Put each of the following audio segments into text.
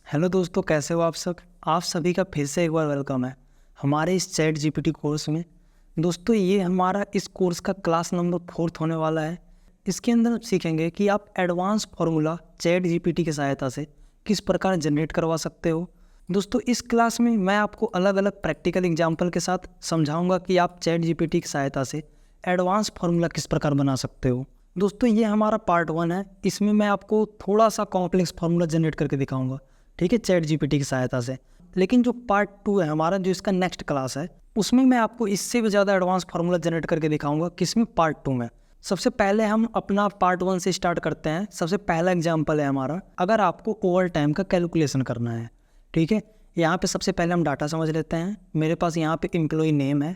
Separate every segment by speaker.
Speaker 1: Hello दोस्तों, कैसे हो आप सब। आप सभी का फिर से एक बार वेलकम है हमारे इस चैट जीपीटी कोर्स में। दोस्तों, ये हमारा इस कोर्स का क्लास नंबर 4 होने वाला है। इसके अंदर हम सीखेंगे कि आप एडवांस फार्मूला चैट जीपीटी की सहायता से किस प्रकार जनरेट करवा सकते हो। दोस्तों, इस क्लास में मैं आपको अलग अलग प्रैक्टिकल एग्जाम्पल के साथ समझाऊंगा कि आप चैट जीपीटी की सहायता से एडवांस फार्मूला किस प्रकार बना सकते हो। दोस्तों, ये हमारा पार्ट 1 है। इसमें मैं आपको थोड़ा सा कॉम्प्लेक्स फार्मूला जनरेट करके दिखाऊंगा, ठीक है, चैट जीपीटी की सहायता से। लेकिन जो पार्ट 2 है हमारा, जो इसका नेक्स्ट क्लास है, उसमें मैं आपको इससे भी ज़्यादा एडवांस फार्मूला जनरेट करके दिखाऊंगा। किसमें? पार्ट 2 में। सबसे पहले हम अपना पार्ट 1 से स्टार्ट करते हैं। सबसे पहला एग्जाम्पल है हमारा, अगर आपको ओवर टाइम का कैलकुलेशन करना है, ठीक है। यहाँ पे सबसे पहले हम डाटा समझ लेते हैं। मेरे पास यहाँ पे एम्प्लॉय नेम है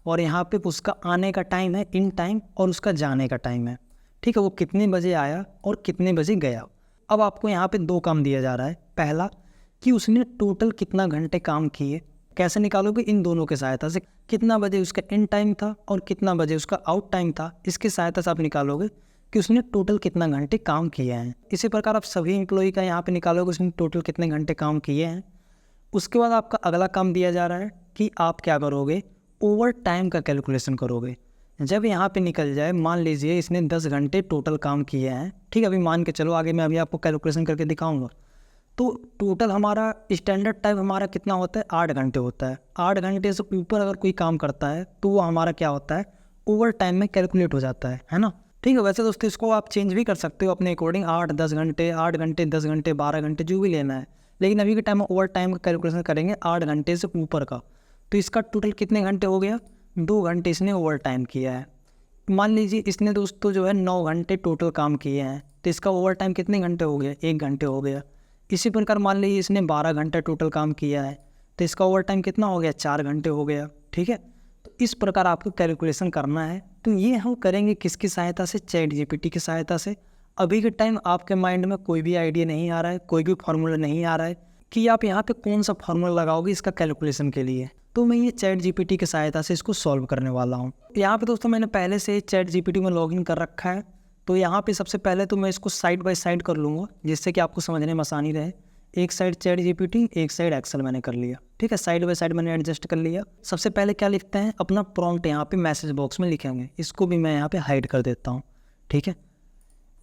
Speaker 1: और यहाँ पे उसका आने का टाइम है इन टाइम और उसका जाने का टाइम है, ठीक है। वो कितने बजे आया और कितने बजे गया। अब आपको यहाँ पे 2 काम दिया जा रहा है। पहला कि उसने टोटल कितना घंटे काम किए। कैसे निकालोगे? इन दोनों की सहायता से। कितना बजे उसका इन टाइम था और कितना बजे उसका आउट टाइम था, इसकी सहायता से आप निकालोगे कि उसने टोटल कितना घंटे काम किए हैं। इसी प्रकार आप सभी एम्प्लॉय का यहाँ पे निकालोगे उसने टोटल कितने घंटे काम किए हैं। उसके बाद आपका अगला काम दिया जा रहा है कि आप क्या करोगे, ओवर टाइम का कैलकुलेशन करोगे। जब यहाँ पे निकल जाए, मान लीजिए इसने 10 घंटे टोटल काम किए हैं, ठीक है। अभी मान के चलो, आगे मैं अभी आपको कैलकुलेशन करके दिखाऊंगा। तो टोटल हमारा स्टैंडर्ड टाइम हमारा कितना होता है? 8 घंटे होता है। 8 घंटे से ऊपर अगर कोई काम करता है तो वो हमारा क्या होता है, ओवर टाइम में कैलकुलेट हो जाता है ना। ठीक है। वैसे दोस्तों, इसको आप चेंज भी कर सकते हो अपने अकॉर्डिंग, 8-10 घंटे, 8 घंटे 10 घंटे 12 घंटे जो भी लेना है। लेकिन अभी के टाइम में ओवर टाइम का कैलकुलेशन करेंगे 8 घंटे से ऊपर का। तो इसका टोटल कितने घंटे हो गया? 2 घंटे इसने ओवर टाइम किया है। मान लीजिए इसने दोस्तों जो है 9 घंटे टोटल काम किए हैं, तो इसका ओवर टाइम कितने घंटे हो गया? 1 घंटे हो गया। इसी प्रकार मान लीजिए इसने 12 घंटा टोटल काम किया है, तो इसका ओवर टाइम कितना हो गया? 4 घंटे हो गया, ठीक है। तो इस प्रकार आपको कैलकुलेशन करना है। तो ये हम करेंगे किसकी सहायता से? चैट जीपीटी की सहायता से। अभी के टाइम आपके माइंड में कोई भी आइडिया नहीं आ रहा है, कोई भी फार्मूला नहीं आ रहा है कि आप यहाँ पे कौन सा फार्मूला लगाओगे इसका कैलकुलेशन के लिए। तो मैं ये चैट जीपीटी की सहायता से इसको सॉल्व करने वाला हूँ। यहाँ पे दोस्तों मैंने पहले से चैट जीपीटी में लॉगिन कर रखा है। तो यहाँ पे सबसे पहले तो मैं इसको साइड बाय साइड कर लूँगा, जिससे कि आपको समझने में आसानी रहे। एक साइड चैट जीपीटी, एक साइड एक्सेल मैंने कर लिया, ठीक है। साइड बाय साइड मैंने एडजस्ट कर लिया। सबसे पहले क्या लिखते हैं, अपना प्रॉम्प्ट यहाँ पे मैसेज बॉक्स में लिखेंगे। इसको भी मैं यहाँ पे हाइड कर देता हूँ, ठीक है।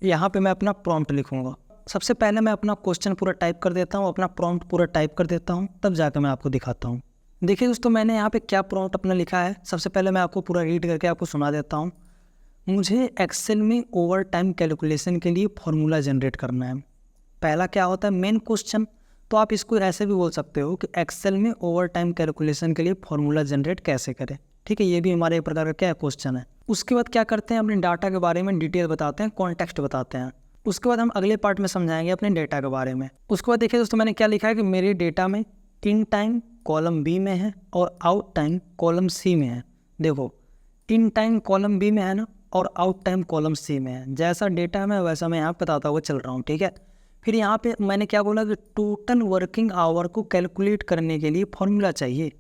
Speaker 1: यहाँ पे मैं अपना प्रॉम्प्ट लिखूँगा। सबसे पहले मैं अपना क्वेश्चन पूरा टाइप कर देता हूँ, अपना प्रॉम्प्ट पूरा टाइप कर देता हूँ, तब जाकर मैं आपको दिखाता हूँ। देखिए दोस्तों, मैंने यहाँ पे क्या प्रॉम्प्ट अपना लिखा है। सबसे पहले मैं आपको पूरा रीड करके आपको सुना देता हूँ। मुझे एक्सेल में ओवर टाइम कैलकुलेशन के लिए फार्मूला जनरेट करना है। पहला क्या होता है? Main question. तो आप इसको ऐसे भी बोल सकते हो कि एक्सेल में ओवर टाइम कैलकुलेशन के लिए फार्मूला जनरेट कैसे करें, ठीक है। ये भी हमारे एक प्रकार का क्या क्वेश्चन है। उसके बाद क्या करते हैं, अपने डाटा के बारे में डिटेल बताते हैं, कॉन्टेक्स्ट बताते हैं। उसके बाद हम अगले पार्ट में समझाएंगे अपने डेटा के बारे में। उसके बाद देखिए दोस्तों, मैंने क्या लिखा है कि मेरे डेटा में इन टाइम कॉलम बी में है और आउट टाइम कॉलम सी में है। देखो, इन टाइम कॉलम बी में है ना, और आउट टाइम कॉलम सी में है। जैसा डेटा है मैं वैसा मैं यहाँ बताता हुआ चल रहा हूँ, ठीक है। फिर यहाँ पे मैंने क्या बोला कि टोटल वर्किंग आवर को कैलकुलेट करने के लिए फार्मूला चाहिए।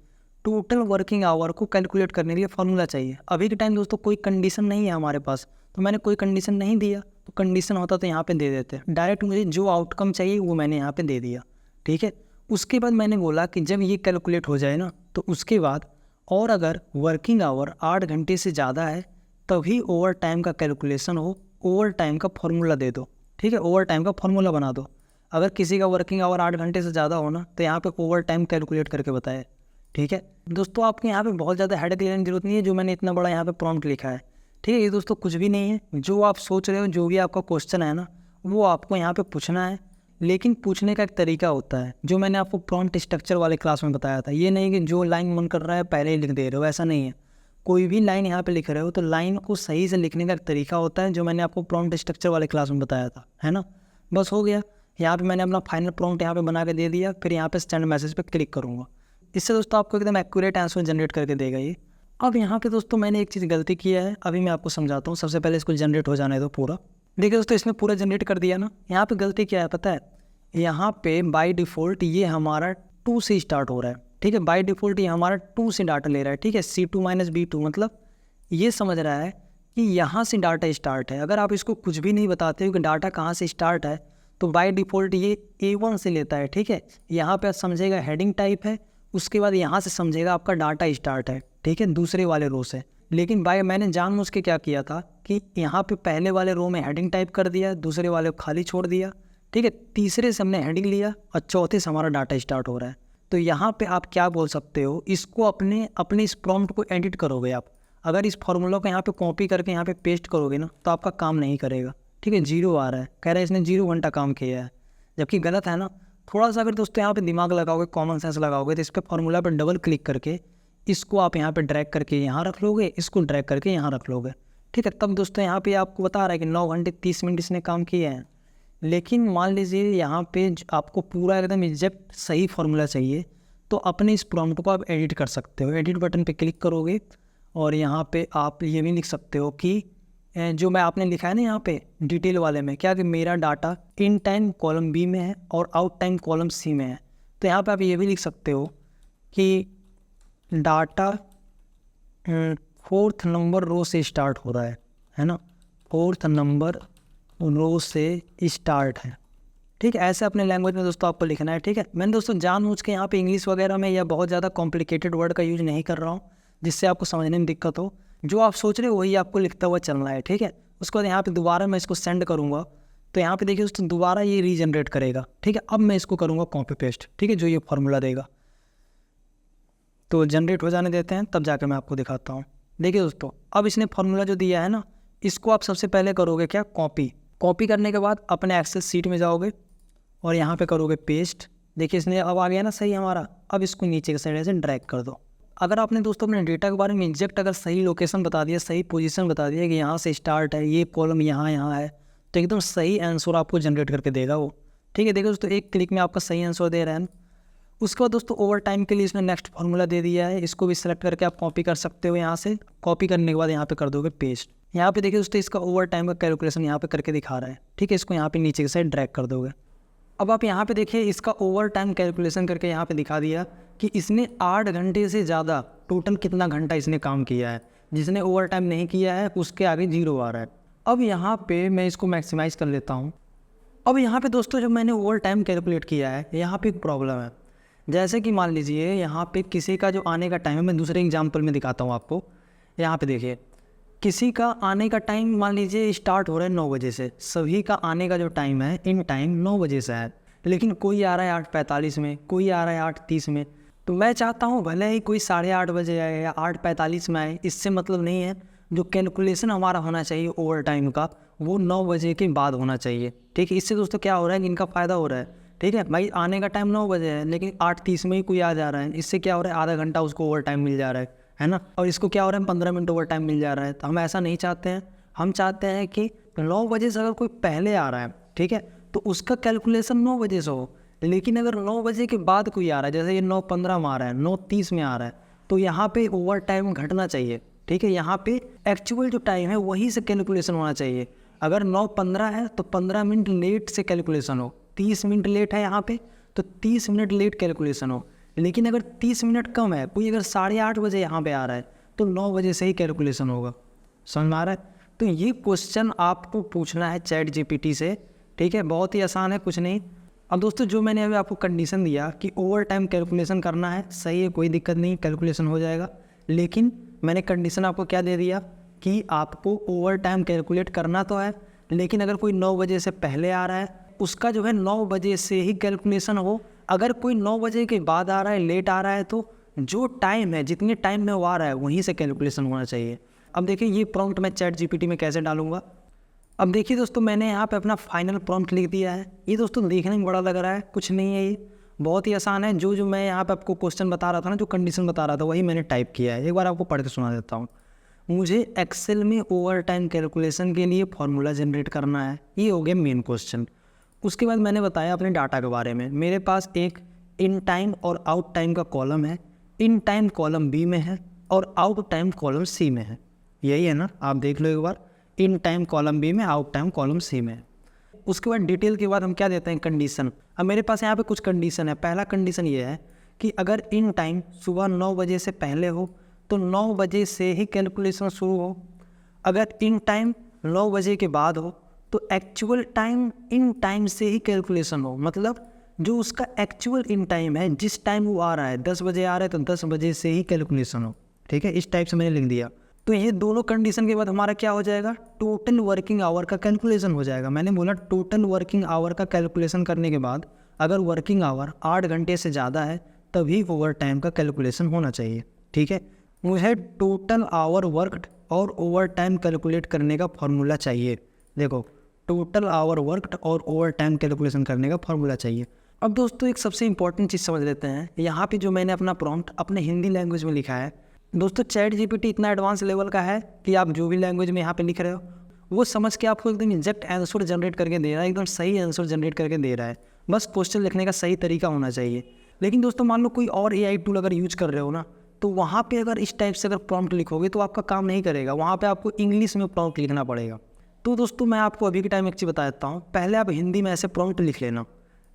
Speaker 1: टोटल वर्किंग आवर को कैलकुलेट करने के लिए फार्मूला चाहिए। अभी के टाइम दोस्तों कोई कंडीशन नहीं है हमारे पास, तो मैंने कोई कंडीशन नहीं दिया। तो कंडीशन होता तो यहाँ पे दे देते, डायरेक्ट मुझे जो आउटकम चाहिए वो मैंने यहाँ पे दे दिया, ठीक है। उसके बाद मैंने बोला कि जब ये कैलकुलेट हो जाए ना, तो उसके बाद और अगर वर्किंग आवर 8 घंटे से ज़्यादा है तभी ओवर टाइम का कैलकुलेशन हो, ओवर टाइम का फार्मूला दे दो, ठीक है। ओवर टाइम का फार्मूला बना दो। अगर किसी का वर्किंग आवर 8 घंटे से ज़्यादा हो ना, तो यहाँ पे ओवर टाइम कैलकुलेट करके बताए, ठीक है। दोस्तों, आपको यहाँ पे बहुत ज़्यादा हेडेक लेने की जरूरत नहीं है। जो मैंने इतना बड़ा यहाँ पे प्रॉम्प्ट लिखा है, ठीक है, ये दोस्तों कुछ भी नहीं है। जो आप सोच रहे हो, जो भी आपका क्वेश्चन है ना, वो आपको यहाँ पे पूछना है। लेकिन पूछने का एक तरीका होता है, जो मैंने आपको प्रॉम्प्ट स्ट्रक्चर वाले क्लास में बताया था। ये नहीं कि जो लाइन मन कर रहा है पहले ही लिख दे रहे हो, ऐसा नहीं है। कोई भी लाइन यहाँ पे लिख रहे हो तो लाइन को सही से लिखने का एक तरीका होता है, जो मैंने आपको प्रॉम्प्ट स्ट्रक्चर वाले क्लास में बताया था, है ना। बस हो गया। यहाँ पे मैंने अपना फाइनल प्रॉम्प्ट यहाँ पे बना के दे दिया। फिर यहाँ पे सेंड मैसेज पे क्लिक करूँगा। इससे दोस्तों आपको एकदम एक्यूरेट आंसर जनरेट करके देगा ये। अब यहाँ पे दोस्तों मैंने एक चीज़ गलती किया है, अभी मैं आपको समझाता हूँ। सबसे पहले इसको जनरेट हो जाने दो पूरा। देखिए दोस्तों, इसने पूरा जनरेट कर दिया ना। यहाँ पे गलती क्या है पता है? यहाँ पे बाय डिफ़ॉल्ट ये हमारा 2 से स्टार्ट हो रहा है, ठीक है। बाय डिफ़ॉल्ट ये हमारा 2 से डाटा ले रहा है, ठीक है। C2 - B2 मतलब ये समझ रहा है कि यहाँ से डाटा स्टार्ट है। अगर आप इसको कुछ भी नहीं बताते हो कि डाटा कहाँ से स्टार्ट है, तो बाय डिफ़ॉल्ट ये A1 से लेता है, ठीक है। यहाँ पे आप समझेगा हेडिंग टाइप है, उसके बाद यहाँ से समझेगा आपका डाटा स्टार्ट है, ठीक है, दूसरे वाले रो से। लेकिन भाई मैंने जानबूझ के क्या किया था कि यहाँ पे पहले वाले रो में हेडिंग टाइप कर दिया, दूसरे वाले को खाली छोड़ दिया, ठीक है। तीसरे से हमने हेडिंग लिया और चौथे से हमारा डाटा स्टार्ट हो रहा है। तो यहाँ पे आप क्या बोल सकते हो, इसको अपने इस प्रॉम्प्ट को एडिट करोगे आप। अगर इस फॉर्मूला को यहाँ पे कॉपी करके यहाँ पे पेस्ट करोगे ना, तो आपका काम नहीं करेगा, ठीक है। 0 आ रहा है, कह रहा है इसने 0 घंटा काम किया है, जबकि गलत है ना। थोड़ा सा अगर दोस्तों यहाँ पे दिमाग लगाओगे, कॉमन सेंस लगाओगे, तो इस पर फॉर्मूला पर डबल क्लिक करके इसको आप यहाँ पे ड्रैग करके यहाँ रख लोगे, इसको ड्रैग करके यहाँ रख लोगे, ठीक है। तब दोस्तों यहाँ पे आपको बता रहा है कि 9 घंटे 30 मिनट इसने काम किए हैं। लेकिन मान लीजिए यहाँ पे आपको पूरा एकदम एग्जैक्ट सही फॉर्मूला चाहिए, तो अपने इस प्रॉम्प्ट को आप एडिट कर सकते हो। एडिट बटन पे क्लिक करोगे और यहाँ पे आप ये भी लिख सकते हो कि जो मैं आपने लिखा है ना यहाँ पे डिटेल वाले में, क्या कि मेरा data in time column B में है और आउट टाइम कॉलम सी में है। तो यहाँ पे आप ये भी लिख सकते हो कि डाटा 4th नंबर रो से स्टार्ट हो रहा है ना, 4th नंबर रो से स्टार्ट है, ठीक है। ऐसे अपने लैंग्वेज में दोस्तों आपको लिखना है, ठीक है। मैंने दोस्तों जानबूझ के यहाँ पे इंग्लिश वगैरह में या बहुत ज़्यादा कॉम्प्लिकेटेड वर्ड का यूज़ नहीं कर रहा हूँ, जिससे आपको समझने में दिक्कत हो। जो आप सोच रहे हो वही आपको लिखता हुआ चलना है, ठीक है। उसके बाद यहाँ पे दोबारा मैं इसको सेंड करूँगा, तो यहाँ पे देखिए दोस्तों दोबारा ये रीजनरेट करेगा, ठीक है। अब मैं इसको करूँगा कॉपी पेस्ट, ठीक है, जो ये फॉर्मूला देगा। तो जनरेट हो जाने देते हैं, तब जाकर मैं आपको दिखाता हूँ। देखिए दोस्तों, अब इसने फॉर्मूला जो दिया है ना, इसको आप सबसे पहले करोगे क्या, कॉपी करने के बाद अपने एक्सेल सीट में जाओगे और यहाँ पे करोगे पेस्ट। देखिए इसने अब आ गया ना सही हमारा। अब इसको नीचे के साइड से ड्रैग कर दो। अगर आपने दोस्तों अपने डेटा के बारे में एग्जैक्ट अगर सही लोकेशन बता दिया, सही पोजीशन बता दिया कि यहाँ से स्टार्ट है, ये कॉलम यहाँ है, तो एकदम सही आंसर आपको जनरेट करके देगा वो, ठीक है। देखो दोस्तों, एक क्लिक में आपका सही आंसर दे रहा है। उसके बाद दोस्तों ओवर टाइम के लिए इसने नेक्स्ट फार्मूला दे दिया है, इसको भी सिलेक्ट करके आप कॉपी कर सकते हो। यहाँ से कॉपी करने के बाद यहाँ पे कर दोगे पेस्ट। यहाँ पे देखिए दोस्तों इसका ओवर टाइम का कैलकुलेशन यहाँ पे करके दिखा रहा है, ठीक है। इसको यहाँ पे नीचे के साइड ड्रैग कर दोगे। अब आप यहाँ पे देखिए इसका ओवर टाइम कैलकुलेशन करके यहाँ पे दिखा दिया कि इसने 8 घंटे से ज़्यादा टोटल कितना घंटा इसने काम किया है। जिसने ओवर टाइम नहीं किया है उसके आगे 0 आ रहा है। अब यहाँ पे मैं इसको मैक्सिमाइज़ कर लेता हूँ। अब यहाँ पे दोस्तों जब मैंने ओवर टाइम कैलकुलेट किया है, यहाँ पे एक प्रॉब्लम है। जैसे कि मान लीजिए यहाँ पे किसी का जो आने का टाइम है, मैं दूसरे एग्जाम्पल में दिखाता हूँ आपको। यहाँ पे देखिए किसी का आने का टाइम मान लीजिए स्टार्ट हो रहा है 9 बजे से, सभी का आने का जो टाइम है इन टाइम 9 बजे से है। लेकिन कोई आ रहा है 8:45 में, कोई आ रहा है 8:30 में। तो मैं चाहता हूँ भले ही कोई 8:30 बजे आए या 8:45 में आए, इससे मतलब नहीं है। जो कैलकुलेशन हमारा होना चाहिए ओवर टाइम का, वो 9 बजे के बाद होना चाहिए, ठीक है। इससे दोस्तों क्या हो रहा है कि इनका फ़ायदा हो रहा है, ठीक है। भाई आने का टाइम 9 बजे है लेकिन 8:30 में ही कोई आ जा रहा है, इससे क्या हो रहा है, आधा घंटा उसको ओवर टाइम मिल जा रहा है ना। और इसको क्या हो रहा है, 15 मिनट ओवर टाइम मिल जा रहा है। तो हम ऐसा नहीं चाहते हैं। हम चाहते हैं कि 9 बजे से अगर कोई पहले आ रहा है, ठीक है, तो उसका कैलकुलेशन 9 बजे से हो। लेकिन अगर 9 बजे के बाद कोई आ रहा है, जैसे ये 9:15 में आ रहा है, 9:30 में आ रहा है, तो यहाँ पे ओवर टाइम घटना चाहिए, ठीक है। यहाँ पे एक्चुअल जो टाइम है वहीं से कैलकुलेशन होना चाहिए। अगर 9:15 है तो 15 मिनट लेट से कैलकुलेशन हो। 30 मिनट लेट है यहाँ पे तो 30 मिनट लेट कैलकुलेशन हो। लेकिन अगर 30 मिनट कम है, कोई अगर 8:30 बजे यहाँ पे आ रहा है, तो 9 बजे से ही कैलकुलेशन होगा। समझ में आ रहा है? तो ये क्वेश्चन आपको पूछना है चैट जीपीटी से, ठीक है। बहुत ही आसान है, कुछ नहीं। अब दोस्तों जो मैंने अभी आपको कंडीशन दिया कि ओवर टाइम कैलकुलेशन करना है, सही है, कोई दिक्कत नहीं, कैलकुलेशन हो जाएगा। लेकिन मैंने कंडीशन आपको क्या दे दिया कि आपको ओवर टाइम कैलकुलेट करना तो है, लेकिन अगर कोई 9 बजे से पहले आ रहा है उसका जो है 9 बजे से ही कैलकुलेशन हो। अगर कोई 9 बजे के बाद आ रहा है, लेट आ रहा है, तो जो टाइम है, जितने टाइम में वो आ रहा है वहीं से कैलकुलेशन होना चाहिए। अब देखिए ये प्रॉम्प्ट मैं चैट जीपीटी में कैसे डालूंगा। अब देखिए दोस्तों मैंने यहाँ पे अपना फाइनल प्रॉम्प्ट लिख दिया है। ये दोस्तों देखने में बड़ा लग रहा है, कुछ नहीं है, ये बहुत ही आसान है। जो मैं यहाँ पे आपको क्वेश्चन बता रहा था ना, जो कंडीशन बता रहा था, वही मैंने टाइप किया है। एक बार आपको पढ़ के सुना देता हूँ। मुझे एक्सेल में ओवर टाइम कैलकुलेशन के लिए फॉर्मूला जनरेट करना है। ये हो गया मेन क्वेश्चन। उसके बाद मैंने बताया अपने डाटा के बारे में। मेरे पास एक इन टाइम और आउट टाइम का कॉलम है। इन टाइम कॉलम बी में है और आउट टाइम कॉलम सी में है। यही है ना, आप देख लो एक बार। इन टाइम कॉलम बी में, आउट टाइम कॉलम सी में। उसके बाद डिटेल के बाद हम क्या देते हैं, कंडीशन। अब मेरे पास यहाँ पे कुछ कंडीशन है। पहला कंडीशन ये है कि अगर इन टाइम सुबह 9 बजे से पहले हो तो 9 बजे से ही कैलकुलेशन शुरू हो। अगर इन टाइम 9 बजे के बाद हो तो एक्चुअल टाइम इन टाइम से ही कैलकुलेशन हो, मतलब जो उसका एक्चुअल इन टाइम है, जिस टाइम वो आ रहा है 10 बजे आ रहा है तो 10 बजे से ही कैलकुलेशन हो। ठीक है, इस टाइप से मैंने लिख दिया। तो ये दोनों कंडीशन के बाद हमारा क्या हो जाएगा, टोटल वर्किंग आवर का कैलकुलेशन हो जाएगा। मैंने बोला टोटल वर्किंग आवर का कैलकुलेशन करने के बाद अगर वर्किंग आवर 8 घंटे से ज़्यादा है तभी ओवर टाइम का कैलकुलेशन होना चाहिए। ठीक है, मुझे टोटल आवर वर्कड और ओवर टाइम कैलकुलेट करने का फॉर्मूला चाहिए। देखो, टोटल आवर वर्कड और ओवर टाइम कैलकुलेशन करने का फॉर्मूला चाहिए। अब दोस्तों एक सबसे इंपॉर्टेंट चीज़ समझ लेते हैं। यहाँ पे जो मैंने अपना प्रॉम्प्ट अपने हिंदी लैंग्वेज में लिखा है, दोस्तों चैट जीपीटी इतना एडवांस लेवल का है कि आप जो भी लैंग्वेज में यहाँ पे लिख रहे हो वो समझ के आपको एकदम एग्जैक्ट आंसर जनरेट करके दे रहा है, एकदम सही आंसर जनरेट करके दे रहा है। बस क्वेश्चन लिखने का सही तरीका होना चाहिए। लेकिन दोस्तों मान लो कोई और AI टूल अगर यूज कर रहे हो ना, तो वहाँ पे अगर इस टाइप से अगर प्रॉम्प्ट लिखोगे तो आपका काम नहीं करेगा, वहाँ पे आपको इंग्लिश में प्रॉम्प्ट लिखना पड़ेगा। तो दोस्तों मैं आपको अभी के टाइम एक चीज़ बता देता हूँ, पहले आप हिंदी में ऐसे प्रॉम्प्ट लिख लेना,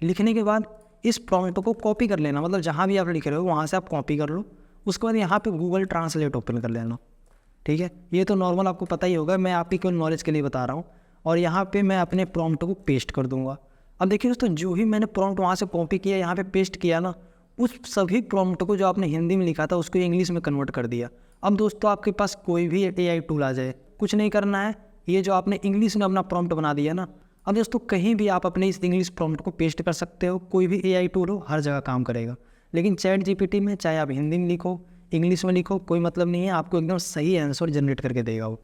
Speaker 1: लिखने के बाद इस प्रॉम्प्ट को कॉपी कर लेना, मतलब जहाँ भी आप लिख रहे हो वहाँ से आप कॉपी कर लो। उसके बाद यहाँ पे गूगल ट्रांसलेट ओपन कर लेना। ठीक है, ये तो नॉर्मल आपको पता ही होगा, मैं आपकी केवल नॉलेज के लिए बता रहा हूँ। और यहाँ पे मैं अपने प्रॉम्प्ट को पेस्ट कर दूँगा। अब देखिए दोस्तों, जो भी मैंने प्रॉम्प्ट वहाँ से कॉपी किया यहाँ पे पेस्ट किया ना, उस सभी प्रॉम्प्ट को जो आपने हिंदी में लिखा था उसको इंग्लिश में कन्वर्ट कर दिया। अब दोस्तों आपके पास कोई भी AI टूल आ जाए, कुछ नहीं करना है, ये जो आपने इंग्लिश में अपना प्रॉम्प्ट बना दिया ना, अब दोस्तों कहीं भी आप अपने इस इंग्लिश प्रॉम्प्ट को पेस्ट कर सकते हो। कोई भी AI टूल हो हर जगह काम करेगा। लेकिन चैट जीपीटी में चाहे आप हिंदी में लिखो इंग्लिश में लिखो, कोई मतलब नहीं है, आपको एकदम सही आंसर जनरेट करके देगा वो।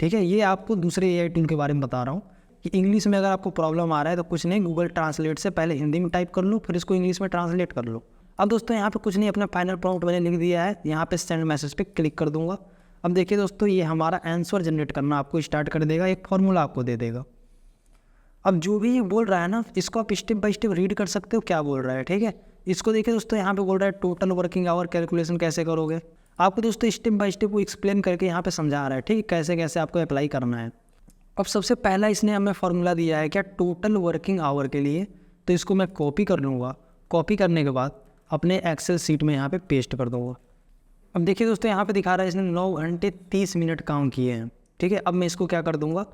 Speaker 1: ठीक है, ये आपको दूसरे AI टूल के बारे में बता रहा हूँ कि इंग्लिश में अगर आपको प्रॉब्लम आ रहा है तो कुछ नहीं, गूगल ट्रांसलेट से पहले हिंदी में टाइप कर लो, फिर इसको इंग्लिश में ट्रांसलेट कर लो। अब दोस्तों यहाँ पे कुछ नहीं, अपना फाइनल प्रॉम्प्ट मैंने लिख दिया है, यहाँ पे सेंड मैसेज पे क्लिक कर दूंगा। अब देखिए दोस्तों, ये हमारा आंसर जनरेट करना आपको स्टार्ट कर देगा, एक फॉर्मूला आपको दे देगा। अब जो भी ये बोल रहा है ना, इसको आप स्टेप बाय स्टेप रीड कर सकते हो क्या बोल रहा है। ठीक है, इसको देखिए दोस्तों, यहाँ पे बोल रहा है टोटल वर्किंग आवर कैलकुलेशन कैसे करोगे। आपको दोस्तों स्टेप बाय स्टेप वो एक्सप्लेन करके यहाँ पे समझा रहा है, ठीक है, कैसे कैसे आपको अप्लाई करना है। अब सबसे पहला इसने हमें फॉर्मूला दिया है क्या, टोटल वर्किंग आवर के लिए, तो इसको मैं कॉपी कर लूँगा। कॉपी करने के बाद अपने एक्सेल सीट में यहाँ पे पेस्ट कर दूँगा। अब देखिए दोस्तों, यहाँ पे दिखा रहा है इसने 9 घंटे 30 मिनट काम किए हैं। ठीक है, अब मैं इसको क्या कर दूँगा,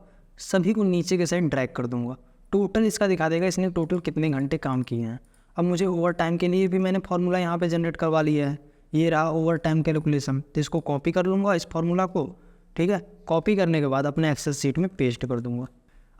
Speaker 1: सभी को नीचे के साइड ड्रैग कर दूँगा। टोटल इसका दिखा देगा इसने टोटल कितने घंटे काम किए हैं। अब मुझे ओवर टाइम के लिए भी मैंने फार्मूला यहाँ पे जनरेट करवा लिया है, ये रहा ओवर टाइम कैलकुलेशन। तो इसको कॉपी कर लूँगा इस फार्मूला को। ठीक है, कॉपी करने के बाद अपने एक्सेल शीट में पेस्ट कर दूँगा।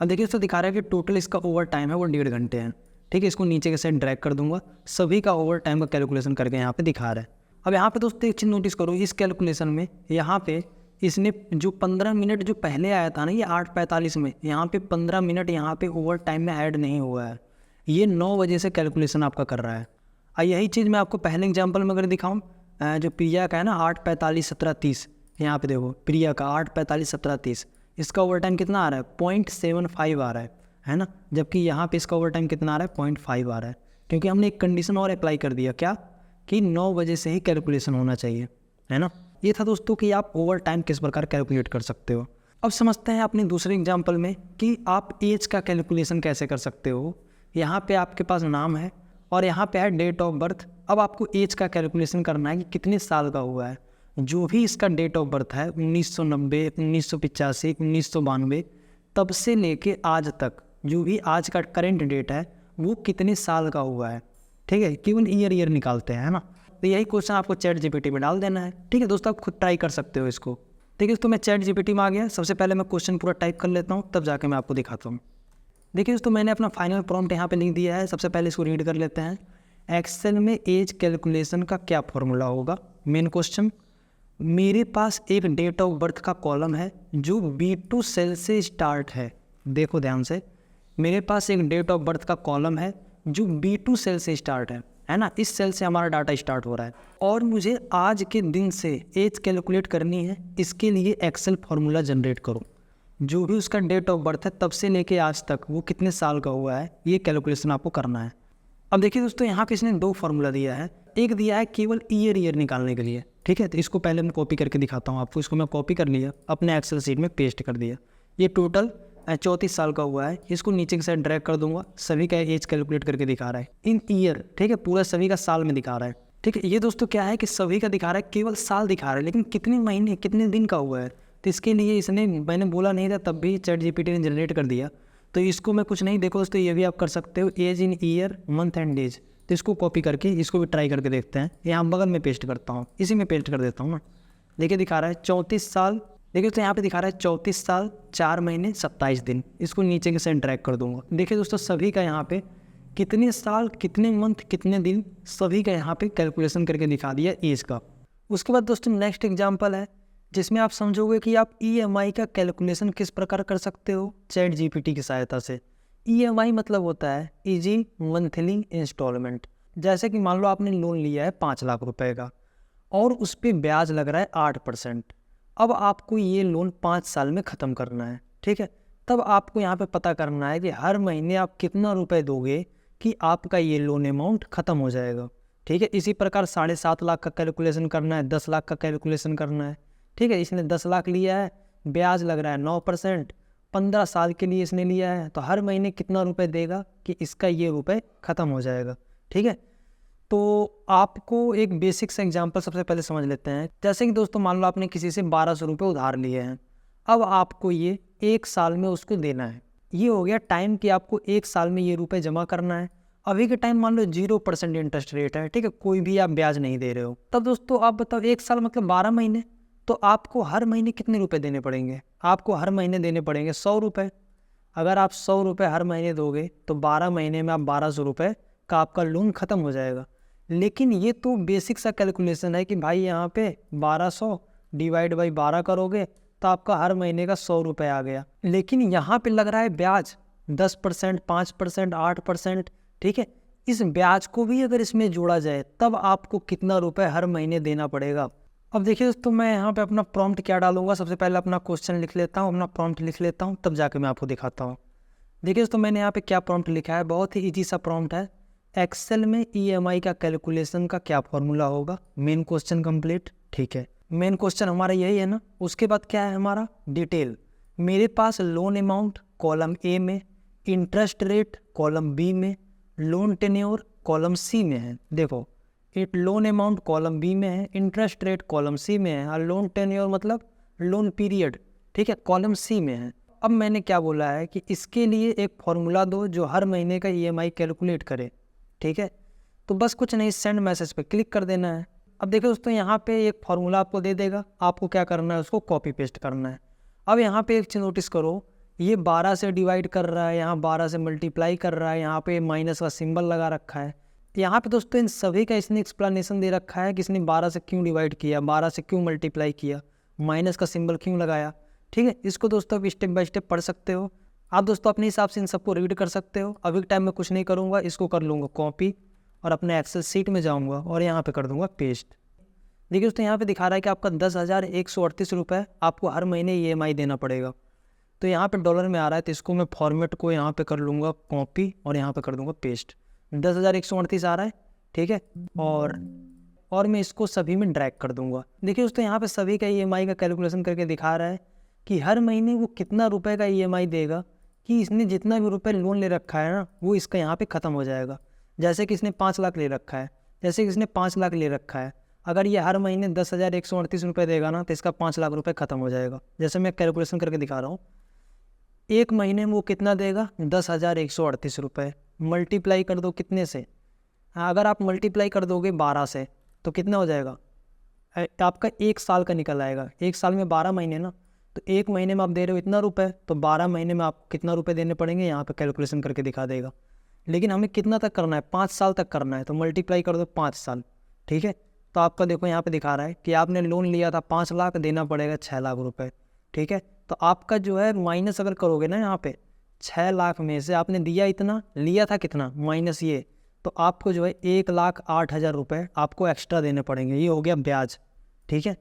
Speaker 1: अब देखिए इसको दिखा रहा है कि टोटल इसका ओवर टाइम है वो 1.5 घंटे हैं। ठीक है, इसको नीचे के साइड ड्रैग कर दूँगा, सभी का ओवर टाइम का कैलकुलेशन करके यहाँ पे दिखा रहा है। अब यहाँ पे दोस्तों एक चीज़ नोटिस करो, इस कैलकुलेशन में यहाँ पे इसने जो 15 मिनट जो पहले आया था ना, ये 8:45 में, यहाँ पे 15 मिनट यहाँ पे ओवर टाइम में ऐड नहीं हुआ है। ये 9 बजे से कैलकुलेशन आपका कर रहा है। यही चीज़ मैं आपको पहले एग्जाम्पल में अगर दिखाऊँ, जो प्रिया का है ना 8:45 17:30, यहाँ पे देखो प्रिया का 8:45 17:30, इसका ओवर टाइम कितना आ रहा है 0.75 आ रहा है ना, जबकि यहाँ पे इसका ओवर टाइम कितना आ रहा है 0.5 आ रहा है, क्योंकि हमने एक कंडीशन और अप्लाई कर दिया, क्या कि 9 बजे से ही कैलकुलेशन होना चाहिए, है ना। ये था दोस्तों कि आप ओवर टाइम किस प्रकार कैलकुलेट कर सकते हो। अब समझते हैं अपने दूसरे एग्जाम्पल में कि आप एज का कैलकुलेशन कैसे कर सकते हो। यहाँ पे आपके पास नाम है और यहाँ पे है डेट ऑफ बर्थ। अब आपको एज का कैलकुलेशन करना है कि कितने साल का हुआ है। जो भी इसका डेट ऑफ बर्थ है 1990, 1985, 1992, तब से लेके आज तक जो भी आज का करेंट डेट है वो कितने साल का हुआ है। ठीक है, केवल ईयर निकालते हैं, है ना। तो यही क्वेश्चन आपको चैट जीपीटी में डाल देना है। ठीक है दोस्तों, आप खुद ट्राई कर सकते हो इसको। ठीक है दोस्तों, मैं चैट जीपीटी में आ गया। सबसे पहले मैं क्वेश्चन पूरा टाइप कर लेता हूँ, तब जाके मैं आपको दिखाता हूँ। देखिए दोस्तों, मैंने अपना फाइनल प्रॉम्प्ट यहाँ पे लिख दिया है। सबसे पहले इसको रीड कर लेते हैं। एक्सेल में एज कैलकुलेशन का क्या फॉर्मूला होगा। मेन क्वेश्चन, मेरे पास एक डेट ऑफ बर्थ का कॉलम है जो B2 सेल से स्टार्ट है। देखो ध्यान से, मेरे पास एक डेट ऑफ बर्थ का कॉलम है जो B2 सेल से स्टार्ट है ना। इस सेल से हमारा डाटा स्टार्ट हो रहा है और मुझे आज के दिन से एज कैलकुलेट करनी है। इसके लिए एक्सेल फार्मूला जनरेट करो। जो भी उसका डेट ऑफ बर्थ है तब से लेके आज तक वो कितने साल का हुआ है, ये कैलकुलेशन आपको करना है। अब देखिए दोस्तों, यहाँ पे इसने 2 फार्मूला दिया है। एक दिया है केवल ईयर निकालने के लिए। ठीक है, तो इसको पहले मैं कॉपी करके दिखाता हूँ आपको। इसको मैं कॉपी कर लिया, अपने एक्सेल शीट में पेस्ट कर दिया। ये टोटल 34 साल का हुआ है। इसको नीचे की साइड ड्रैग कर दूंगा, सभी का एज कैलकुलेट करके दिखा रहा है इन ईयर। ठीक है, पूरा सभी का साल में दिखा रहा है। ठीक है, ये दोस्तों क्या है कि सभी का दिखा रहा है, केवल साल दिखा रहा है, लेकिन कितने महीने कितने दिन का हुआ है। तो इसके लिए इसने, मैंने बोला नहीं था तब भी चैट जीपीटी ने जनरेट कर दिया। तो इसको मैं कुछ नहीं, देखो दोस्तों ये भी आप कर सकते हो, as in year month and days. तो इसको कॉपी करके इसको भी ट्राई करके देखते हैं। यहाँ बगल में पेस्ट करता हूँ, इसी में पेस्ट कर देता हूँ ना। देखिए दिखा रहा है 34 साल, देखिए तो यहाँ पे दिखा रहा है 34 साल 4 महीने 27 दिन। इसको नीचे के साइड ड्रैग कर दूंगा। देखिए दोस्तों सभी का यहाँ पे कितने साल, कितने मंथ, कितने दिन, सभी का यहाँ पे कैलकुलेशन करके दिखा दिया एज का। उसके बाद दोस्तों नेक्स्ट एग्जाम्पल है जिसमें आप समझोगे कि आप EMI का कैलकुलेशन किस प्रकार कर सकते हो चैट GPT की सहायता से। EMI मतलब होता है ईजी मंथली इंस्टॉलमेंट। जैसे कि मान लो आपने लोन लिया है 5 लाख रुपए का और उस पर ब्याज लग रहा है 8%। अब आपको ये लोन 5 साल में ख़त्म करना है, ठीक है। तब आपको यहाँ पे पता करना है कि हर महीने आप कितना रुपए दोगे कि आपका ये लोन अमाउंट ख़त्म हो जाएगा, ठीक है। इसी प्रकार 7.5 लाख का कैलकुलेशन करना है, 10 लाख का कैलकुलेशन करना है, ठीक है। इसने 10 लाख लिया है, ब्याज लग रहा है 9%, 15 साल के लिए इसने लिया है, तो हर महीने कितना रुपए देगा कि इसका ये रुपए ख़त्म हो जाएगा, ठीक है। तो आपको एक बेसिक सा एग्जांपल सबसे पहले समझ लेते हैं। जैसे कि दोस्तों मान लो आपने किसी से 1200 रुपये उधार लिए हैं, अब आपको ये 1 साल में उसको देना है। ये हो गया टाइम कि आपको 1 साल में ये रुपए जमा करना है। अभी के टाइम मान लो 0% इंटरेस्ट रेट है, ठीक है, कोई भी आप ब्याज नहीं दे रहे हो। तब दोस्तों आप बताओ 1 साल मतलब 12 महीने, तो आपको हर महीने कितने रुपए देने पड़ेंगे? आपको हर महीने देने पड़ेंगे 100 रुपये। अगर आप 100 रुपये हर महीने दोगे तो 12 महीने में आप 1200 रुपये का आपका लोन ख़त्म हो जाएगा। लेकिन ये तो बेसिक सा कैलकुलेशन है कि भाई यहाँ पे 1200 डिवाइड बाई 12 करोगे तो आपका हर महीने का 100 रुपये आ गया। लेकिन यहाँ पे लग रहा है ब्याज 10%, 5%, 8%, ठीक है। इस ब्याज को भी अगर इसमें जोड़ा जाए तब आपको कितना रुपए हर महीने देना पड़ेगा। अब देखिए दोस्तों मैं यहाँ पे अपना प्रॉम्प्ट क्या डालूंगा, सबसे पहले अपना क्वेश्चन लिख लेता हूँ, अपना प्रॉम्प्ट लिख लेता हूँ, तब जाके मैं आपको दिखाता हूँ। देखिए दोस्तों मैंने यहाँ पे क्या प्रॉम्प्ट लिखा है, बहुत ही ईजी सा प्रॉम्प्ट है। एक्सेल में EMI का कैलकुलेशन का क्या फॉर्मूला होगा, मेन क्वेश्चन कंप्लीट, ठीक है। मेन क्वेश्चन हमारा यही है ना। उसके बाद क्या है हमारा डिटेल। मेरे पास लोन अमाउंट कॉलम A में, इंटरेस्ट रेट कॉलम B में, लोन टेन्योर कॉलम C में है। देखो लोन अमाउंट कॉलम B में है, इंटरेस्ट रेट कॉलम C में है और लोन टेन्योर मतलब लोन पीरियड, ठीक है, कॉलम C में है। अब मैंने क्या बोला है कि इसके लिए एक फॉर्मूला दो जो हर महीने का EMI कैलकुलेट करे, ठीक है। तो बस कुछ नहीं, सेंड मैसेज पे क्लिक कर देना है। अब देखो दोस्तों यहाँ पे एक फॉर्मूला आपको दे देगा, आपको क्या करना है उसको कॉपी पेस्ट करना है। अब यहाँ पे एक चीज़ नोटिस करो, ये 12 से डिवाइड कर रहा है, यहाँ 12 से मल्टीप्लाई कर रहा है, यहाँ पे माइनस का सिंबल लगा रखा है। यहाँ पे दोस्तों इन सभी का इसने एक्सप्लेनेशन दे रखा है कि इसने 12 से क्यों डिवाइड किया, 12 से क्यों मल्टीप्लाई किया, माइनस का सिंबल क्यों लगाया, ठीक है। इसको दोस्तों आप स्टेप बाय स्टेप पढ़ सकते हो। आप दोस्तों अपने हिसाब से इन सबको रीड कर सकते हो। अभी टाइम में कुछ नहीं करूँगा, इसको कर लूँगा कॉपी और अपने एक्सेल सीट में जाऊँगा और यहाँ पे कर दूँगा पेस्ट। देखिए दोस्तों यहाँ पे दिखा रहा है कि आपका 10,138 रुपये आपको हर महीने EMI देना पड़ेगा। तो यहाँ पे डॉलर में आ रहा है, तो इसको मैं फॉर्मेट को यहाँ पे कर लूँगा कॉपी और यहाँ पे कर दूँगा पेस्ट। 10,138 आ रहा है, ठीक है। और मैं इसको सभी में ड्रैग कर दूँगा। देखिए दोस्तों यहाँ पे सभी का EMI का कैलकुलेशन करके दिखा रहा है कि हर महीने वो कितना रुपए का EMI देगा कि इसने जितना भी रुपए लोन ले रखा है ना वो इसका यहाँ पे ख़त्म हो जाएगा। जैसे कि इसने 5 लाख ले रखा है, जैसे कि इसने 5 लाख ले रखा है, अगर ये हर महीने 10,138 रुपये देगा ना तो इसका 5 लाख रुपए ख़त्म हो जाएगा। जैसे मैं कैलकुलेशन करके दिखा रहा हूँ, एक महीने में वो कितना देगा 10,138 रुपये। मल्टीप्लाई कर दो कितने से, अगर आप मल्टीप्लाई कर दोगे 12 से तो कितना हो जाएगा, आपका 1 साल का निकल आएगा। 1 साल में 12 महीने ना, तो 1 महीने में आप दे रहे हो इतना रुपए, तो 12 महीने में आप कितना रुपए देने पड़ेंगे यहाँ पे कैलकुलेशन करके दिखा देगा। लेकिन हमें कितना तक करना है, 5 साल तक करना है, तो मल्टीप्लाई कर दो 5 साल, ठीक है। तो आपका देखो यहाँ पे दिखा रहा है कि आपने लोन लिया था 5 लाख, देना पड़ेगा 6 लाख रुपए, ठीक है। तो आपका जो है माइनस अगर करोगे ना यहाँ पे 6 लाख में से आपने दिया इतना, लिया था कितना माइनस ये, तो आपको जो है 1,08,000 रुपये आपको एक्स्ट्रा देने पड़ेंगे। ये हो गया ब्याज, ठीक है।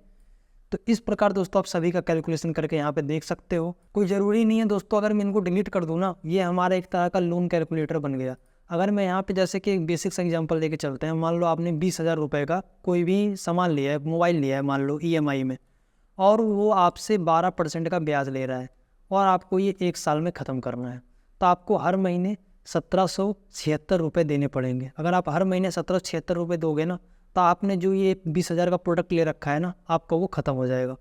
Speaker 1: तो इस प्रकार दोस्तों आप सभी का कैलकुलेशन करके यहाँ पे देख सकते हो। कोई ज़रूरी नहीं है दोस्तों अगर मैं इनको डिलीट कर दूँ ना, ये हमारा एक तरह का लोन कैलकुलेटर बन गया। अगर मैं यहाँ पे जैसे कि एक बेसिक सा एग्जांपल लेके चलते हैं, मान लो आपने 20,000 रुपये का कोई भी सामान लिया है, मोबाइल लिया है मान लो EMI में, और वो आपसे 12% का ब्याज ले रहा है और आपको ये 1 साल में ख़त्म करना है, तो आपको हर महीने 1,776 रुपये देने पड़ेंगे। अगर आप हर महीने 1,776 रुपये दोगे ना तो आपने जो ये 20,000 का प्रोडक्ट ले रखा है ना आपका वो ख़त्म हो जाएगा।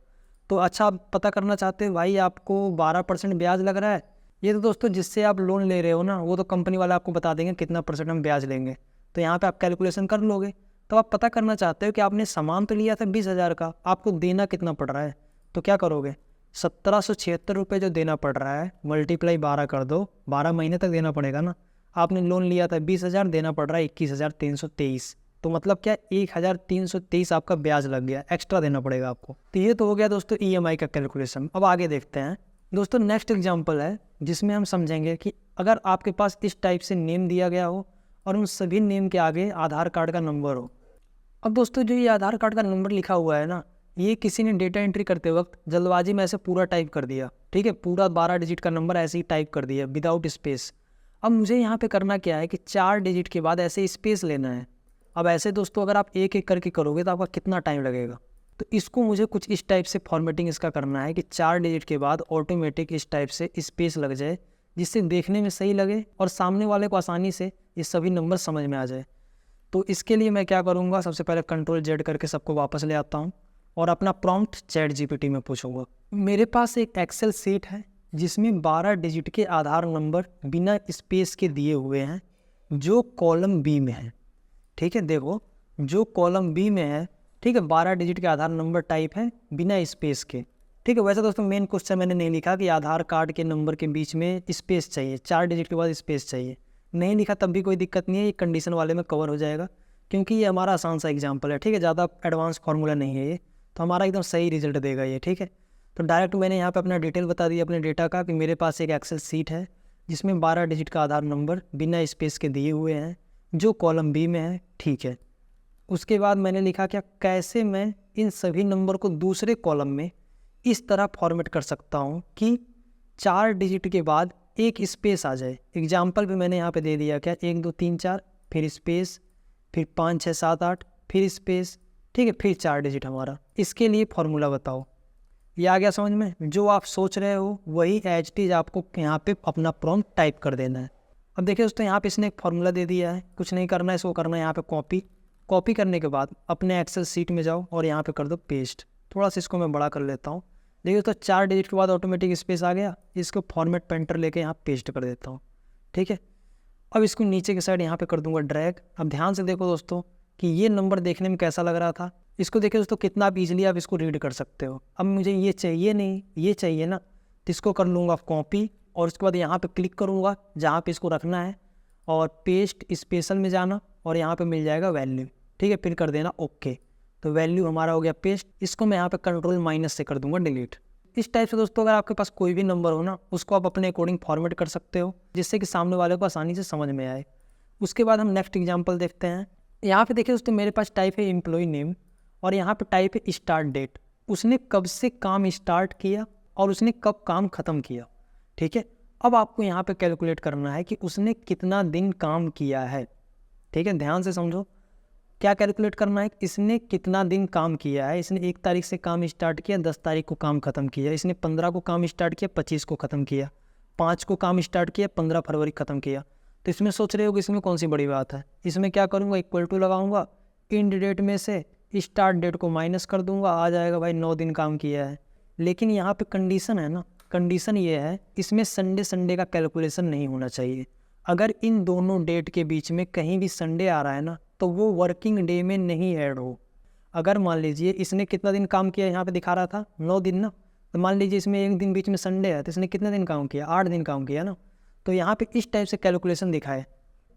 Speaker 1: तो अच्छा आप पता करना चाहते हो भाई आपको 12% ब्याज लग रहा है ये तो दोस्तों जिससे आप लोन ले रहे हो ना, वो तो कंपनी वाला आपको बता देंगे कितना % हम ब्याज लेंगे, तो यहाँ पे आप कैलकुलेशन कर लोगे। तो आप पता करना चाहते हो कि आपने सामान तो लिया था 20,000 का, आपको देना कितना पड़ रहा है, तो क्या करोगे, 1776 रुपये जो देना पड़ रहा है मल्टीप्लाई 12 कर दो, 12 महीने तक देना पड़ेगा ना। आपने लोन लिया था 20,000, देना पड़ रहा है 21,323, तो मतलब क्या 1,323 आपका ब्याज लग गया, एक्स्ट्रा देना पड़ेगा आपको। तो ये तो हो गया दोस्तों EMI का कैलकुलेशन। अब आगे देखते हैं दोस्तों, नेक्स्ट एग्जांपल है जिसमें हम समझेंगे कि अगर आपके पास इस टाइप से नेम दिया गया हो और उन सभी नेम के आगे आधार कार्ड का नंबर हो। अब दोस्तों जो ये आधार कार्ड का नंबर लिखा हुआ है ना, ये किसी ने डेटा एंट्री करते वक्त जल्दबाजी में ऐसे पूरा टाइप कर दिया, ठीक है, पूरा 12 डिजिट का नंबर ऐसे ही टाइप कर दिया विदाउट स्पेस। अब मुझे यहाँ पे करना क्या है कि 4 डिजिट के बाद ऐसे स्पेस लेना है। अब ऐसे दोस्तों अगर आप एक एक करके करोगे तो आपका कितना टाइम लगेगा, तो इसको मुझे कुछ इस टाइप से फॉर्मेटिंग इसका करना है कि 4 डिजिट के बाद ऑटोमेटिक इस टाइप से स्पेस लग जाए, जिससे देखने में सही लगे और सामने वाले को आसानी से ये सभी नंबर समझ में आ जाए। तो इसके लिए मैं क्या करूँगा, सबसे पहले Ctrl+Z करके सबको वापस ले आता हूँ और अपना प्रॉम्प्ट ChatGPT में पूछूंगा। मेरे पास एक एक्सेल सीट है जिसमें 12 डिजिट के आधार नंबर बिना स्पेस के दिए हुए हैं, जो कॉलम बी में है। ठीक है, देखो जो कॉलम बी में है, ठीक है, 12 डिजिट के आधार नंबर टाइप है बिना स्पेस के। ठीक है, वैसे दोस्तों मेन क्वेश्चन मैंने नहीं लिखा कि आधार कार्ड के नंबर के बीच में स्पेस चाहिए, 4 डिजिट के बाद स्पेस चाहिए, नहीं लिखा तब भी कोई दिक्कत नहीं है, ये कंडीशन वाले में कवर हो जाएगा, क्योंकि ये हमारा आसान सा एग्जाम्पल है। ठीक है, ज़्यादा एडवांस फार्मूला नहीं है ये, तो हमारा एकदम सही रिजल्ट देगा ये। ठीक है, तो डायरेक्ट मैंने यहाँ पे अपना डिटेल बता दिया अपने डेटा का कि मेरे पास एक एक्सेल सीट है जिसमें 12 डिजिट का आधार नंबर बिना स्पेस के दिए हुए हैं, जो कॉलम बी में है। ठीक है, उसके बाद मैंने लिखा क्या, कैसे मैं इन सभी नंबर को दूसरे कॉलम में इस तरह फॉर्मेट कर सकता हूँ कि 4 डिजिट के बाद एक स्पेस आ जाए। एग्जाम्पल भी मैंने यहाँ पे दे दिया क्या, 1 2 3 4 फिर स्पेस, फिर 5 6 7 8 फिर स्पेस, ठीक है, फिर 4 डिजिट हमारा। इसके लिए फॉर्मूला बताओ। ये आ गया समझ में? जो आप सोच रहे हो वही एज इट इज आपको यहाँ पे अपना प्रॉम्प्ट टाइप कर देना है। अब देखिए दोस्तों, यहाँ पे इसने एक फॉर्मूला दे दिया है, कुछ नहीं करना है, इसको करना है यहाँ पे कॉपी। कॉपी करने के बाद अपने एक्सेल सीट में जाओ और यहाँ पे कर दो पेस्ट। थोड़ा सा इसको मैं बड़ा कर लेता हूँ। देखिए तो 4 डिजिट के बाद ऑटोमेटिक स्पेस आ गया। इसको फॉर्मेट पेंटर लेके यहाँ पेस्ट कर देता हूँ। ठीक है, अब इसको नीचे की साइड यहाँ पे कर दूंगा ड्रैग। अब ध्यान से देखो दोस्तों कि ये नंबर देखने में कैसा लग रहा था। इसको देखिए दोस्तों कितना आप ईजिली आप इसको रीड कर सकते हो। अब मुझे ये चाहिए नहीं, ये चाहिए ना, तो इसको कर लूँगा कॉपी और उसके बाद यहाँ पे क्लिक करूँगा जहाँ पे इसको रखना है और पेस्ट स्पेशल में जाना और यहाँ पे मिल जाएगा वैल्यू। ठीक है, फिर कर देना ओके। तो वैल्यू हमारा हो गया पेस्ट। इसको मैं यहाँ पे Ctrl- से कर दूंगा डिलीट। इस टाइप से दोस्तों अगर आपके पास कोई भी नंबर हो ना, उसको आप अपने अकॉर्डिंग फॉर्मेट कर सकते हो, जिससे कि सामने वाले को आसानी से समझ में आए। उसके बाद हम नेक्स्ट एग्जांपल देखते हैं। यहाँ पे देखिए दोस्तों मेरे पास टाइप है एम्प्लॉय नेम और यहाँ पे टाइप है स्टार्ट डेट। उसने कब से काम स्टार्ट किया और उसने कब काम ख़त्म किया। ठीक है, अब आपको यहाँ पे कैलकुलेट करना है कि उसने कितना दिन काम किया है। ठीक है, ध्यान से समझो क्या कैलकुलेट करना है। इसने कितना दिन काम किया है। इसने 1 तारीख से काम स्टार्ट किया, 10 तारीख को काम ख़त्म किया। इसने 15 को काम स्टार्ट किया, 25 को ख़त्म किया। 5 को काम स्टार्ट किया, 15 फरवरी ख़त्म किया। तो इसमें सोच रहे हो कि इसमें कौन सी बड़ी बात है। इसमें क्या करूँगा, इक्वल टू लगाऊंगा, एंड डेट में से स्टार्ट डेट को माइनस कर दूंगा, आ जाएगा भाई 9 दिन काम किया है। लेकिन यहाँ पे कंडीशन है ना, कंडीशन ये है इसमें संडे का कैलकुलेशन नहीं होना चाहिए। अगर इन दोनों डेट के बीच में कहीं भी संडे आ रहा है ना, तो वो वर्किंग डे में नहीं ऐड हो। अगर मान लीजिए इसने कितना दिन काम किया, यहाँ पे दिखा रहा था 9 दिन ना, तो मान लीजिए इसमें एक दिन बीच में संडे है, तो इसने कितने दिन काम किया, 8 दिन काम किया ना। तो यहाँ पे इस टाइप से कैलकुलेशन दिखाए।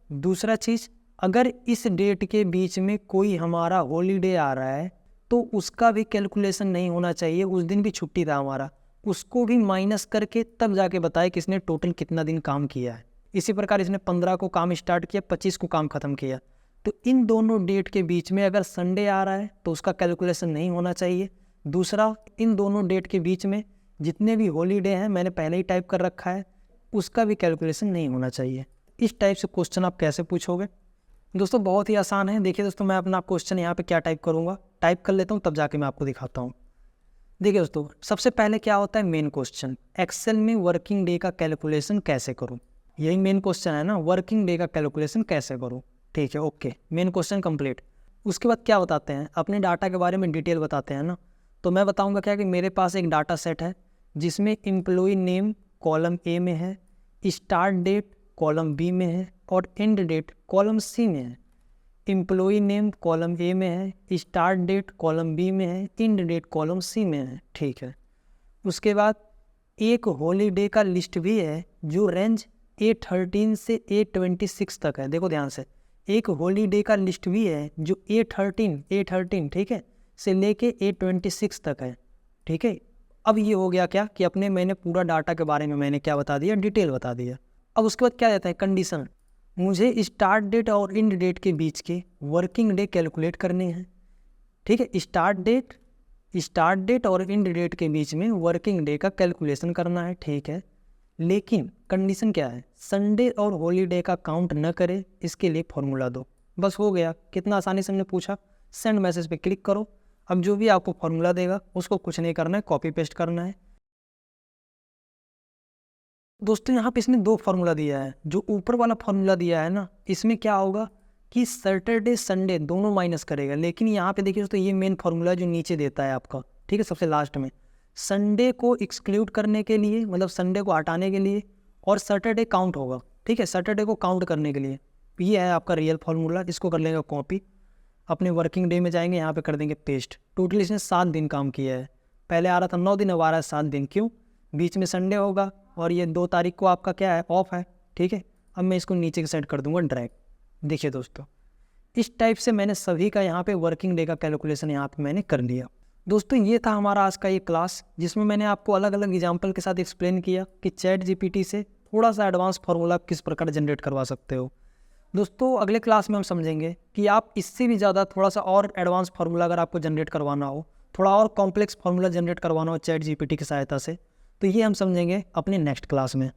Speaker 1: दूसरा चीज़, अगर इस डेट के बीच में कोई हमारा हॉलीडे आ रहा है तो उसका भी कैलकुलेशन नहीं होना चाहिए। उस दिन भी छुट्टी था हमारा, उसको भी माइनस करके तब जाके बताए कि इसने टोटल कितना दिन काम किया है। इसी प्रकार इसने 15 को काम स्टार्ट किया, 25 को काम ख़त्म किया। तो इन दोनों डेट के बीच में अगर संडे आ रहा है तो उसका कैलकुलेशन नहीं होना चाहिए। दूसरा, इन दोनों डेट के बीच में जितने भी हॉलीडे हैं मैंने पहले ही टाइप कर रखा है, उसका भी कैलकुलेशन नहीं होना चाहिए। इस टाइप से क्वेश्चन आप कैसे पूछोगे दोस्तों, बहुत ही आसान है। देखिए दोस्तों मैं अपना क्वेश्चन यहाँ पे क्या टाइप करूँगा, टाइप कर लेता हूँ तब जाके मैं आपको दिखाता हूँ। देखिए दोस्तों सबसे पहले क्या होता है, मेन क्वेश्चन, एक्सेल में वर्किंग डे का कैलकुलेशन कैसे करूँ। यही मेन क्वेश्चन है ना, वर्किंग डे का कैलकुलेशन कैसे करूँ। ठीक है, ओके, मेन क्वेश्चन कंप्लीट। उसके बाद क्या बताते हैं, अपने डाटा के बारे में डिटेल बताते हैं ना। तो मैं बताऊंगा क्या कि मेरे पास एक डाटा सेट है जिसमें एम्प्लॉय नेम कॉलम ए में है, स्टार्ट डेट कॉलम बी में है और एंड डेट कॉलम सी में है। एम्प्लॉई नेम कॉलम ए में है, स्टार्ट डेट कॉलम बी में है, एंड डेट कॉलम सी में है। ठीक है, उसके बाद एक हॉलीडे का लिस्ट भी है जो रेंज A13 से A26 तक है। देखो ध्यान से, एक हॉलीडे का लिस्ट भी है जो A13 ठीक है से लेके A26 तक है। ठीक है, अब ये हो गया क्या कि मैंने पूरा डाटा के बारे में मैंने क्या बता दिया, डिटेल बता दिया। अब उसके बाद क्या देता है, कंडीशन। मुझे स्टार्ट डेट और एंड डेट के बीच के वर्किंग डे कैलकुलेट करने हैं। ठीक है, स्टार्ट डेट और एंड डेट के बीच में वर्किंग डे का कैलकुलेशन करना है। ठीक है, लेकिन कंडीशन क्या है, संडे और हॉलीडे का काउंट न करे, इसके लिए फॉर्मूला दो। बस हो गया, कितना आसानी से हमने पूछा। सेंड मैसेज पे क्लिक करो। अब जो भी आपको फॉर्मूला देगा उसको कुछ नहीं करना है, कॉपी पेस्ट करना है। दोस्तों यहाँ पे इसने 2 फार्मूला दिया है। जो ऊपर वाला फार्मूला दिया है ना, इसमें क्या होगा कि सैटरडे संडे दोनों माइनस करेगा। लेकिन यहाँ पे देखिए दोस्तों, ये मेन फार्मूला जो नीचे देता है आपका, ठीक है, सबसे लास्ट में, संडे को एक्सक्लूड करने के लिए, मतलब संडे को हटाने के लिए, और सैटरडे काउंट होगा। ठीक है, सैटरडे को काउंट करने के लिए। ये है आपका रियल फार्मूला। इसको कर लेंगे कॉपी, अपने वर्किंग डे में जाएंगे, यहाँ पे कर देंगे पेस्ट। टोटल इसने 7 दिन काम किया है। पहले आ रहा था 9 दिन, अब आ रहा है 7 दिन। क्यों? बीच में संडे होगा और ये 2 तारीख को आपका क्या है, ऑफ है। ठीक है, अब मैं इसको नीचे के साइड कर दूंगा ड्रैग। देखिए दोस्तों, इस टाइप से मैंने सभी का यहाँ पे वर्किंग डे का कैलकुलेशन यहाँ पे मैंने कर लिया। दोस्तों ये था हमारा आज का ये क्लास, जिसमें मैंने आपको अलग अलग एग्जाम्पल के साथ एक्सप्लेन किया कि चैट जीपीटी से थोड़ा सा एडवांस फार्मूला किस प्रकार जनरेट करवा सकते हो। दोस्तों अगले क्लास में हम समझेंगे कि आप इससे भी ज़्यादा थोड़ा सा और एडवांस फार्मूला अगर आपको जनरेट करवाना हो, थोड़ा और कॉम्प्लेक्स फार्मूला जनरेट करवाना हो चैट जीपीटी की सहायता से, तो ये हम समझेंगे अपने नेक्स्ट क्लास में।